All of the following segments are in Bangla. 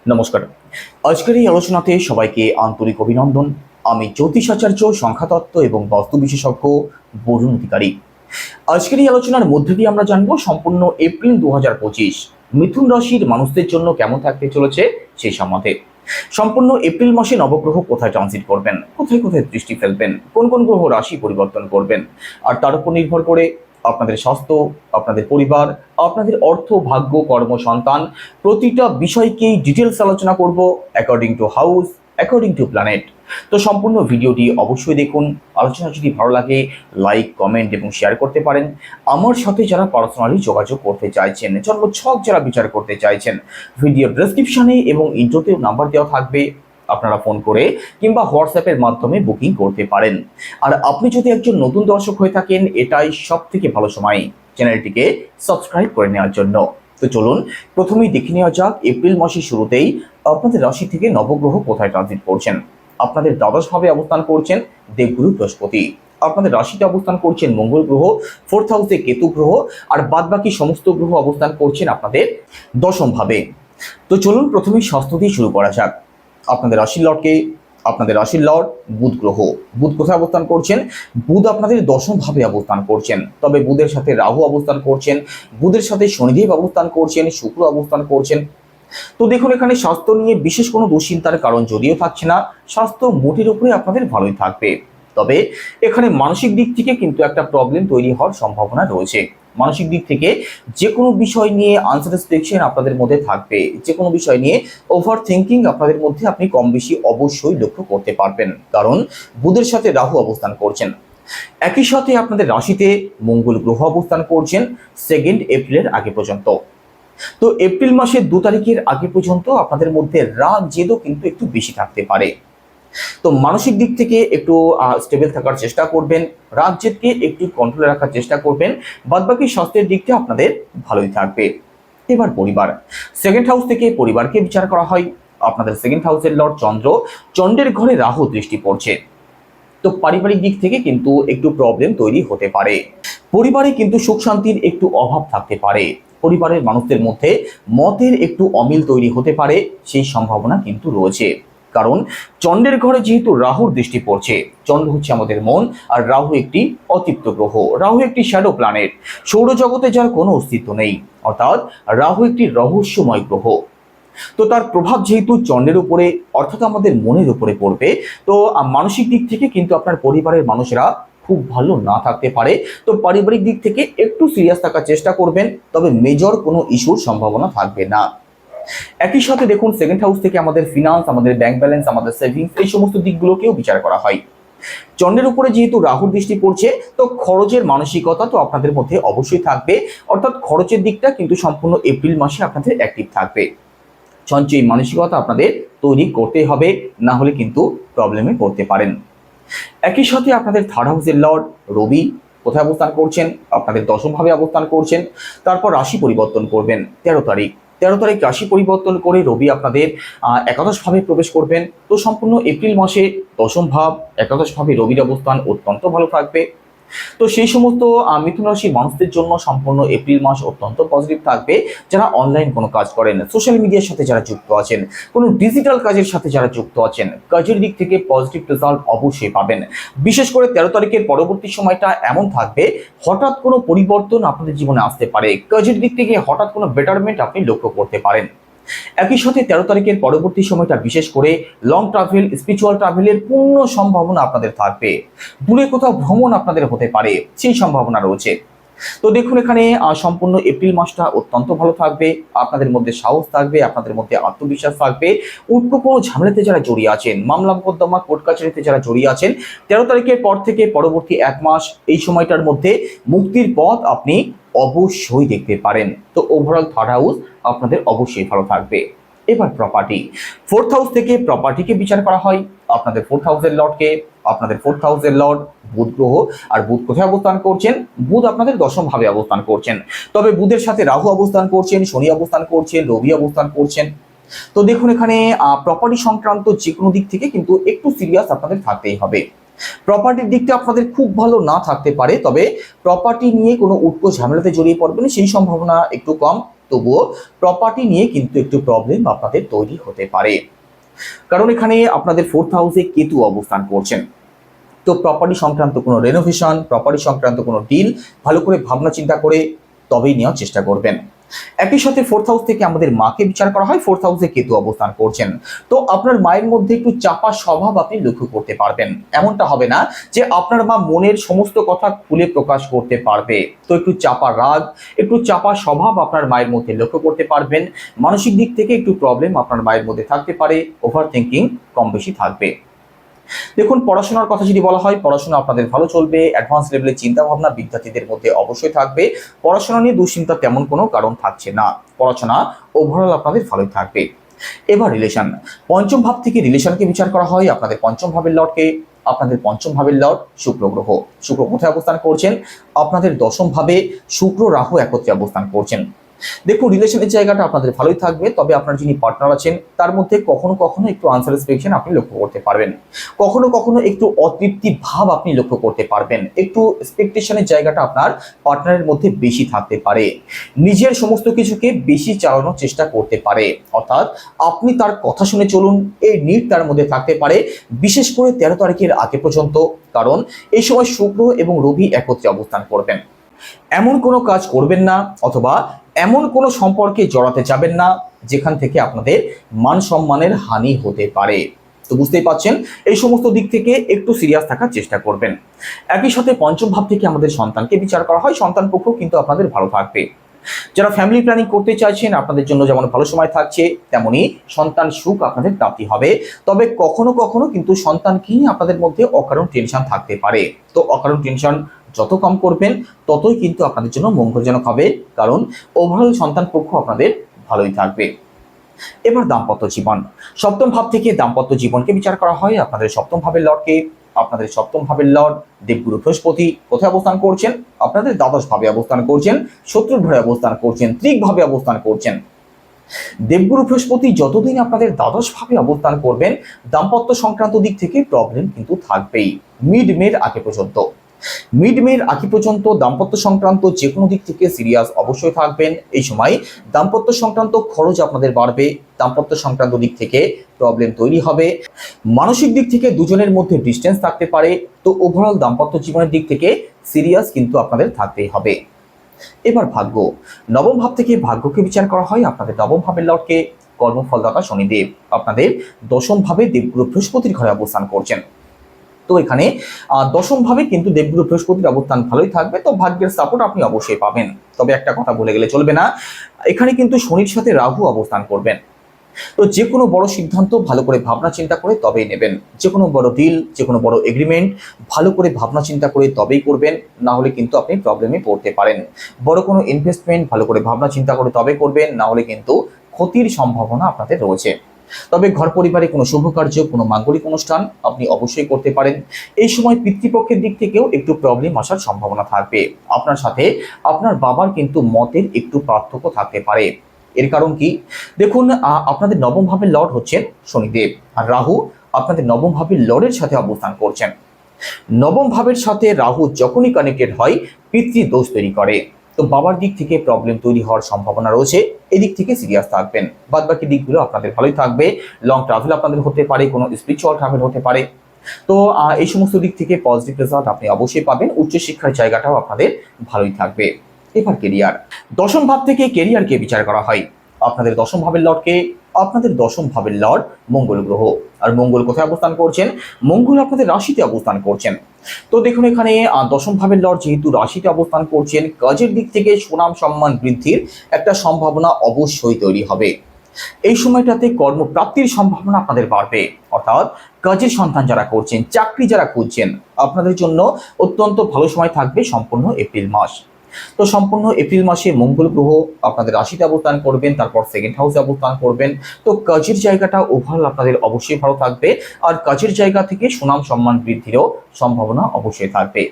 নমস্কার। আজকের এই আলোচনাতে সবাইকে আন্তরিক অভিনন্দন। আমি জ্যোতিষাচার্য, সংখ্যাতত্ত্ব এবং বাস্তু বিশেষজ্ঞ বরুণ অধিকারী। আজকের এই আলোচনার মধ্যে দিয়ে আমরা জানবো সম্পূর্ণ এপ্রিল 2025 মিথুন রাশির মানুষদের জন্য কেমন থাকতে চলেছে সেই সম্বন্ধে। সম্পূর্ণ এপ্রিল মাসে নবগ্রহ কোথায় ট্রানজিট করবেন, কোথায় কোথায় দৃষ্টি ফেলবেন, কোন কোন গ্রহ রাশি পরিবর্তন করবেন, আর তার উপর নির্ভর করে আপনাদের স্বাস্থ্য, আপনাদের পরিবার, আপনাদের অর্থ, ভাগ্য, কর্ম, সন্তান প্রতিটা বিষয়কেই ডিটেলস আলোচনা করব according to house, according to planet. তো সম্পূর্ণ ভিডিওটি অবশ্যই দেখুন। আলোচনা যদি ভালো লাগে লাইক, কমেন্ট এবং শেয়ার করতে পারেন। আমার সাথে যারা পার্সোনালি যোগাযোগ করতে চাইছেন, জন্মছক যারা বিচার করতে চাইছেন, ভিডিও ডেসক্রিপশনে এবং ইন্ট্রোতেও নাম্বার দেওয়া থাকবে, আপনারা ফোন করে কিংবা হোয়াটসঅ্যাপের মাধ্যমে বুকিং করতে পারেন। আর আপনি যদি একজন নতুন দর্শক হয়ে থাকেন, এটাই সব থেকে ভালো সময় চ্যানেলটিকে সাবস্ক্রাইব করে নেওয়ার জন্য। তো চলুন প্রথমেই দেখে নেওয়া যাক এপ্রিল মাসের শুরুতেই আপনাদের রাশি থেকে নবগ্রহ কোথায় ট্রানজিট করছেন। আপনাদের দ্বাদশ ভাবে অবস্থান করছেন দেবগুরু বৃহস্পতি, আপনাদের রাশিতে অবস্থান করছেন মঙ্গল গ্রহ, 4th হাউসে কেতু গ্রহ, আর বাদবাকি সমস্ত গ্রহ অবস্থান করছেন আপনাদের দশম ভাবে। তো চলুন প্রথমেই স্বাস্থ্য দিয়ে শুরু করা যাক। আপনাদের রাশির লর্ড বুধ গ্রহ। বুধ কোথায় অবস্থান করছেন? বুধ আপনাদের দশম ভাবে অবস্থান করছেন, তবে বুধের সাথে রাহু অবস্থান করছেন, বুধের সাথে শনিদেব অবস্থান করছেন, শুক্র অবস্থান করছেন। তো দেখুন এখানে স্বাস্থ্য নিয়ে বিশেষ কোনো দুশ্চিন্তার কারণ যদিও থাকছে না, স্বাস্থ্য মোটের উপরে আপনাদের ভালোই থাকবে। তবে এখানে মানসিক দিক থেকে কিন্তু একটা প্রবলেম তৈরি হওয়ার সম্ভাবনা রয়েছে। মানসিক দিক থেকে যে কোনো বিষয় নিয়ে আনস্যাটিসফ্যাকশন আপনাদের মধ্যে থাকবে, যে কোনো বিষয় নিয়ে ওভার থিঙ্কিং আপনাদের মধ্যে আপনি কম বেশি অবশ্যই লক্ষ্য করতে পারবেন, কারণ বুধের সাথে রাহু অবস্থান করছেন। একই সাথে আপনাদের রাশিতে মঙ্গল গ্রহ অবস্থান করছেন 2 এপ্রিলের আগে পর্যন্ত। তো এপ্রিল মাসের 2 তারিখের আগে পর্যন্ত আপনাদের মধ্যে রাগ জেদও কিন্তু একটু বেশি থাকতে পারে। তো মানসিক দিক থেকে একটু স্টেবল থাকার চেষ্টা করবেন, রাগ জেদকে একটু কন্ট্রোলে রাখার চেষ্টা করবেন, বাদবাকি স্বাস্থ্যের দিকটা আপনাদের ভালোই থাকবে। এবার পরিবার, 2nd হাউস থেকে পরিবারকে বিচার করা হয়। আপনাদের 2nd হাউসের লর্ড চন্দ্র, চন্দ্রের ঘরে রাহু দৃষ্টি পড়ছে। তো পারিবারিক দিক থেকে কিন্তু একটু প্রবলেম তৈরি হতে পারে। পরিবারে কিন্তু সুখ শান্তির একটু অভাব থাকতে পারে, পরিবারের মানুষদের মধ্যে মতের একটু অমিল তৈরি হতে পারে, সেই সম্ভাবনা কিন্তু রয়েছে। কারণ চন্দ্রের ঘরে যেহেতু রাহুর দৃষ্টি পড়ছে, চন্দ্র হচ্ছে আমাদের মন, আর রাহু একটি অতৃপ্ত গ্রহ, রাহু একটি শ্যাডো প্ল্যানেট, সৌরজগতে যার কোনো অস্তিত্ব নেই, অর্থাৎ রাহু একটি রহস্যময় গ্রহ। তো তার প্রভাব যেহেতু চন্দ্রের উপরে অর্থাৎ আমাদের মনের উপরে পড়বে, তো মানসিক দিক থেকে কিন্তু আপনার পরিবারের মানুষেরা খুব ভালো না থাকতে পারে। তো পারিবারিক দিক থেকে একটু সিরিয়াস থাকার চেষ্টা করবেন, তবে মেজর কোনো ইস্যুর সম্ভাবনা থাকবে না। একই সাথে দেখুন 2nd হাউস থেকে আমাদের ফিনান্স, আমাদের ব্যাংক ব্যালেন্স, আমাদের সেভিংস, এই সমস্ত দিকগুলোকেও বিচার করা হয়। চন্দ্রের উপরে যেহেতু রাহুর দৃষ্টি পড়ছে, তো খরচের মানসিকতা তো আপনাদের মধ্যে অবশ্যই থাকবে, অর্থাৎ খরচের দিকটা কিন্তু সম্পূর্ণ এপ্রিল মাসে আপনাদের অ্যাক্টিভ থাকবে। সঞ্চয়ী মানসিকতা আপনাদের তৈরি করতে হবে, না হলে কিন্তু প্রবলেমে পড়তে পারেন। একই সাথে আপনাদের 3rd হাউসের লর্ড রবি কোথায় অবস্থান করছেন? আপনাদের দশম ভাবে অবস্থান করছেন। তারপর রাশি পরিবর্তন করবেন 13 তারিখ রাশি পরিবর্তন করে রবি আপনাদের একাদশ ভাবে প্রবেশ করবেন। তো সম্পূর্ণ এপ্রিল মাসে দশম ভাব, একাদশ ভাবে রবির অবস্থান অত্যন্ত ভালো থাকবে। তো সেই সমস্ত মিথুন রাশির মানুষদের জন্য সম্পূর্ণ এপ্রিল মাস অত্যন্ত পজিটিভ থাকবে। যারা অনলাইন কোনো কাজ করেন, সোশ্যাল মিডিয়ার সাথে যারা যুক্ত আছেন, কোনো ডিজিটাল কাজের সাথে যারা যুক্ত আছেন, কাজের দিক থেকে পজিটিভ রেজাল্ট অবশ্যই পাবেন। বিশেষ করে 13 তারিখের পরবর্তী সময়টা এমন থাকবে, হঠাৎ কোনো পরিবর্তন আপনাদের জীবনে আসতে পারে, কাজের দিক থেকে হঠাৎ কোনো বেটারমেন্ট আপনি লক্ষ্য করতে পারেন। একই সাথে 13 তারিখের পরবর্তী সময়টা বিশেষ করে লং ট্রাভেল, স্পিরিচুয়াল ট্রাভেলের পূর্ণ সম্ভাবনা আপনাদের থাকবে। দূরে কোথাও ভ্রমণ আপনাদের হতে পারে, সেই সম্ভাবনা রয়েছে। তো দেখুন এখানে সম্পূর্ণ এপ্রিল মাসটা অত্যন্ত ভালো থাকবে। আপনাদের মধ্যে সাহস থাকবে, আপনাদের মধ্যে আত্মবিশ্বাস থাকবে। উল্টো কোনো ঝামেলাতে যারা জড়িয়ে আছেন, মামলা মোকদ্দমা, কোর্ট কাছারিতে যারা জড়িয়ে আছেন, 13 তারিখের পর থেকে পরবর্তী 1 মাস এই সময়টার মধ্যে মুক্তির পথ আপনি অবশ্যই দেখতে পারেন। তো ওভারঅল 3rd হাউস আপনাদের অবশ্যই ভালো থাকবে। এবার প্রপার্টি, 4th হাউস থেকে প্রপার্টিকে বিচার করা হয়। আপনাদের 4th হাউসের লর্ডকে, আপনাদের 4th হাউসের লর্ড বুধ গ্রহ, আর বুধ কোথায় অবস্থান করছেন? বুধ আপনাদের দশম ভাবে অবস্থান করছেন, তবে বুধের সাথে রাহু অবস্থান করছেন, শনি অবস্থান করছেন, রবি অবস্থান করছেন। তো দেখুন এখানে প্রপার্টি সংক্রান্ত যে কোনো দিক থেকে কিন্তু একটু সিরিয়াস আপনাদের থাকতেই হবে। প্রপার্টির দিকটা আপনাদের খুব ভালো না থাকতে পারে, তবে প্রপার্টি নিয়ে কোনো উটকো ঝামেলাতে জড়িয়ে পড়বেন সেই সম্ভাবনা একটু কম। তবুও প্রপার্টি নিয়ে কিন্তু একটু প্রবলেম আপনাদের তৈরি হতে পারে, কারণ এখানে আপনাদের 4th হাউসে কেতু অবস্থান করছেন। তো প্রপার্টি সংক্রান্ত কোনো রেনোভেশন, প্রপার্টি সংক্রান্ত কোনো ডিল ভালো করে ভাবনা চিন্তা করে তবেই নেওয়ার চেষ্টা করবেন। একই সাথে 4th হাউস থেকে আমাদের মাকে বিচার করা হয়, 4th হাউসে কেতু অবস্থান করছেন। তো আপনার মায়ের মধ্যে একটু চাপা স্বভাব আপনি লক্ষ্য করতে পারবেন। এমনটা হবে না যে আপনার মা মনের সমস্ত কথা খুলে প্রকাশ করতে পারবে, তো একটু চাপা রাগ, একটু চাপা স্বভাব আপনার মায়ের মধ্যে লক্ষ্য করতে পারবেন। মানসিক দিক থেকে একটু প্রবলেম আপনার মায়ের মধ্যে থাকতে পারে, ওভার থিঙ্কিং কম বেশি থাকবে। দেখুন, পড়াশোনার কথা যদি বলা হয়, পড়াশোনা আপনাদের ভালো চলবে। অ্যাডভান্স লেভেলের চিন্তা ভাবনা বিদ্যার্থীদের মধ্যে অবশ্যই থাকবে। পড়াশোনা নিয়ে দুশ্চিন্তা তেমন কোনো কারণ থাকছে না, পড়াশোনা ওভারঅল আপনাদের ভালোই থাকবে। এবার রিলেশন, পঞ্চম ভাব থেকে রিলেশনকে বিচার করা হয়। আপনাদের পঞ্চম ভাবের লর্ডকে, আপনাদের পঞ্চম ভাবের লর্ড শুক্র গ্রহ। শুক্র কোথায় অবস্থান করছেন? আপনাদের দশম ভাবে শুক্র রাহু একত্রে অবস্থান করছেন। দেখুন, রিলেশনের জায়গাটা আপনাদের ভালোই থাকবে, তবে আপনার যিনি পার্টনার আছেন তার মধ্যে কখনো কখনো একটু আনস্যাটিসফ্যাকশন আপনি লক্ষ্য করতে পারবেন, কখনো কখনো একটু অতৃপ্তি ভাব আপনি লক্ষ্য করতে পারবেন। একটু এক্সপেকটেশনের জায়গাটা আপনার পার্টনারের মধ্যে বেশি থাকতে পারে, নিজের সমস্ত কিছুকে বেশি চালানোর চেষ্টা করতে পারে, অর্থাৎ আপনি তার কথা শুনে চলুন, এই নিড তার মধ্যে থাকতে পারে, বিশেষ করে 13 তারিখের আগে পর্যন্ত। কারণ এই সময় শুক্র এবং রবি একত্রে অবস্থান করবেন। এমন কোনো কাজ করবেন না অথবা এমন কোনো সম্পর্কে জড়াতে যাবেন না যেখান থেকে আপনাদের মান সম্মানের হানি হতে পারে। তো বুঝতেই পাচ্ছেন, এই সমস্ত দিক থেকে একটু সিরিয়াস থাকার চেষ্টা করবেন। একই সাথে পঞ্চম ভাব থেকে আমাদের সন্তানকে বিচার করা হয়। সন্তান পক্ষ কিন্তু আপনাদের ভালো থাকবে। যারা ফ্যামিলি প্ল্যানিং করতে চাইছেন, আপনাদের জন্য যেমন ভালো সময় থাকছে, তেমনি সন্তান সুখ আপনাদের প্রাপ্তি হবে। তবে কখনো কখনো কিন্তু সন্তানকে নিয়ে আপনাদের মধ্যে অকারণ টেনশন থাকতে পারে। তো অকারণ টেনশন যত কম করবেন ততই কিন্তু আপনাদের জন্য মঙ্গলজনক হবে, কারণ ওভারঅল সন্তান পক্ষ আপনাদের ভালোই থাকবে। এবার দাম্পত্য জীবন, সপ্তম ভাব থেকে দাম্পত্য জীবনকে বিচার করা হয়। আপনাদের সপ্তম ভাবের লর্ডকে, আপনাদের সপ্তম ভাবের লর্ড দেবগুরু বৃহস্পতি কোথায় অবস্থান করছেন? আপনাদের দ্বাদশ ভাবে অবস্থান করছেন, শত্রুর ঘরে অবস্থান করছেন, ত্রিক ভাবে অবস্থান করছেন। দেবগুরু বৃহস্পতি যতদিন আপনাদের দ্বাদশ ভাবে অবস্থান করবেন, দাম্পত্য সংক্রান্ত দিক থেকে প্রবলেম কিন্তু থাকবেই মিড মের আগে পর্যন্ত। মিড মের আগে পর্যন্ত দাম্পত্য সংক্রান্ত যে কোনো দিক থেকে সিরিয়াস অবশ্যই থাকবেন। এই সময় দাম্পত্য সংক্রান্ত খরচ আপনাদের বাড়বে, দাম্পত্য সংক্রান্ত দিক থেকে প্রবলেম তৈরি হবে, মানসিক দিক থেকে দুজনের মধ্যে ডিস্টেন্স থাকতে পারে। তো ওভারঅল দাম্পত্য জীবনের দিক থেকে সিরিয়াস কিন্তু আপনাদের থাকতেই হবে। এবার ভাগ্য, নবম ভাব থেকে ভাগ্যকে বিচার করা হয়। আপনাদের নবম ভাবের লর্ডকে কর্মফলদাতা শনিদেব, আপনাদের দশম ভাবে দেবগুরু বৃহস্পতির ঘরে অবস্থান করছেন। তো এখানে দশম ভাবে কিন্তু দেবগুরু বৃহস্পতির অবস্থান ভালোই থাকবে, তো ভাগ্যের সাপোর্ট আপনি অবশ্যই পাবেন। তবে একটা কথা বলে গেলে চলবে না, এখানে কিন্তু শনির সাথে রাহু অবস্থান করবেন। তো যে কোনো বড় সিদ্ধান্ত ভালো করে ভাবনা চিন্তা করে তবেই নেবেন। যে কোনো বড় ডিল, যে কোনো বড় এগ্রিমেন্ট ভালো করে ভাবনা চিন্তা করে তবেই করবেন, না হলে কিন্তু আপনি প্রবলেমে পড়তে পারেন। বড় কোনো ইনভেস্টমেন্ট ভালো করে ভাবনা চিন্তা করে তবে করবেন, না হলে কিন্তু ক্ষতির সম্ভাবনা আপনাদের রয়েছে। তবে ঘর পরিবারে কোনো শুভ কার্য, কোনো মাঙ্গলিক অনুষ্ঠান আপনি অবশ্যই করতে পারেন। এই সময় পিতৃপক্ষের দিক থেকেও একটু প্রবলেম আসার সম্ভাবনা থাকবে। আপনার সাথে আপনার বাবার কিন্তু মতের একটু পার্থক্য থাকতে পারে। এর কারণ কি? দেখুন, আপনাদের নবম ভাবের লর্ড হচ্ছেন শনিদেব, আর রাহু আপনাদের নবম ভাবের লর্ডের সাথে অবস্থান করছেন। নবম ভাবের সাথে রাহু যখনই কানেক্টেড হয়, পিতৃদোষ তৈরি করে। তো বাবার দিক থেকে প্রবলেম তৈরি হওয়ার সম্ভাবনা রয়েছে, এদিক থেকে সিরিয়াস থাকবেন। বাদ বাকি দিকগুলো আপনাদের ভালোই থাকবে। লং ট্রাভেল আপনাদের হতে পারে, কোনো স্পিরিচুয়াল ট্রাভেল হতে পারে। তো এই সমস্ত দিক থেকে পজিটিভ রেজাল্ট আপনি অবশ্যই পাবেন। উচ্চশিক্ষার জায়গাটাও আপনাদের ভালোই থাকবে। এবার কেরিয়ার, দশম ভাব থেকে কেরিয়ারকে বিচার করা হয়। আপনাদের দশম ভাবের লর্ডকে, আপনাদের দশম ভাবের লর্ড মঙ্গল গ্রহ, আর মঙ্গল কোথায় অবস্থান করছেন? মঙ্গল আপনাদের রাশিতে অবস্থান করছেন। তো দেখুন, এখানে দশম ভাবের লর্ড যেহেতু রাশিতে অবস্থান করছেন, কাজের দিক থেকে সুনাম সম্মান বৃদ্ধির একটা সম্ভাবনা অবশ্যই তৈরি হবে। এই সময়টাতে কর্মপ্রাপ্তির সম্ভাবনা আপনাদের বাড়বে, অর্থাৎ কাজের সন্ধান যারা করছেন, চাকরি যারা খুঁজছেন, আপনাদের জন্য অত্যন্ত ভালো সময় থাকবে সম্পূর্ণ এপ্রিল মাস। তো সম্পূর্ণ এপ্রিল মাসে মঙ্গল গ্রহ আপনাদের রাশিতে অবস্থান করবেন, তারপর সেকেন্ড হাউসে অবস্থান করবেন। তো কাজের জায়গাটা ওভারঅল আপনাদের অবশ্যই ভালো থাকবে, আর কাজের জায়গা থেকে সুনাম সম্মান বৃদ্ধিরও সম্ভাবনা অবশ্যই থাকবে।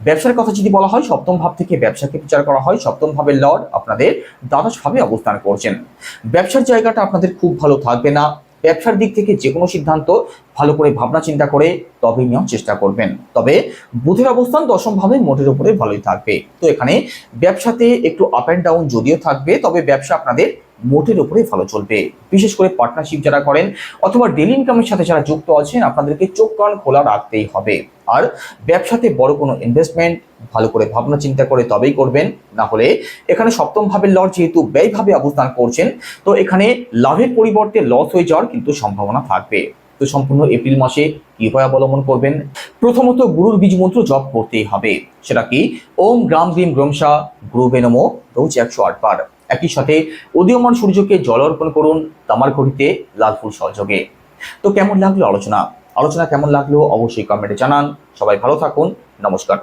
ব্যবসার কথা যদি বলা হয়, সপ্তম ভাব থেকে ব্যবসাকে বিচার করা হয়। সপ্তম ভাবের লর্ড আপনাদের দ্বাদশ ভাবে অবস্থান করছেন। ব্যবসার জায়গাটা আপনাদের খুব ভালো থাকবে না, ব্যবসার দিক থেকে যে কোনো সিদ্ধান্ত ভালো করে ভাবনা চিন্তা করে তবেই নেওয়ার চেষ্টা করবেন। তবে বুধের অবস্থান দশম ভাবে মোটের উপরে ভালোই থাকবে। তো এখানে ব্যবসাতে একটু আপ অ্যান্ড ডাউন যদিও থাকবে, তবে ব্যবসা আপনাদের মোটের উপরে ভালো চলবে। বিশেষ করে পার্টনারশিপ যারা করেন অথবা ডেলি ইনকামের সাথে যারা যুক্ত আছেন, আপনাদেরকে চোখ কান খোলা রাখতেই হবে। আর ব্যবসাতে বড় কোনো ইনভেস্টমেন্ট ভালো করে ভাবনা চিন্তা করে তবেই করবেন, না হলে এখানে সপ্তম ভাবের লর্ড যেহেতু ব্যয়ভাবে অবস্থান করছেন, তো এখানে লাভের পরিবর্তে লস হয়ে যাওয়ার কিন্তু সম্ভাবনা থাকবে। তো সম্পূর্ণ এপ্রিল মাসে কি উপায় অবলম্বন করবেন? প্রথমত গুরুর বীজ মন্ত্র জপ করতেই হবে। সেটা কি? ওম গ্রাম গ্রীম গ্রমসা গুরুবে নমঃ রোজ 108 বার। একই সাথে উদীয়মান সূর্যকে জল অর্পণ করুন তামার ঘটিতে লাল ফুল সহযোগে। তো কেমন লাগলো আলোচনা কেমন লাগলো অবশ্যই কমেন্টে জানান। সবাই ভালো থাকুন। নমস্কার।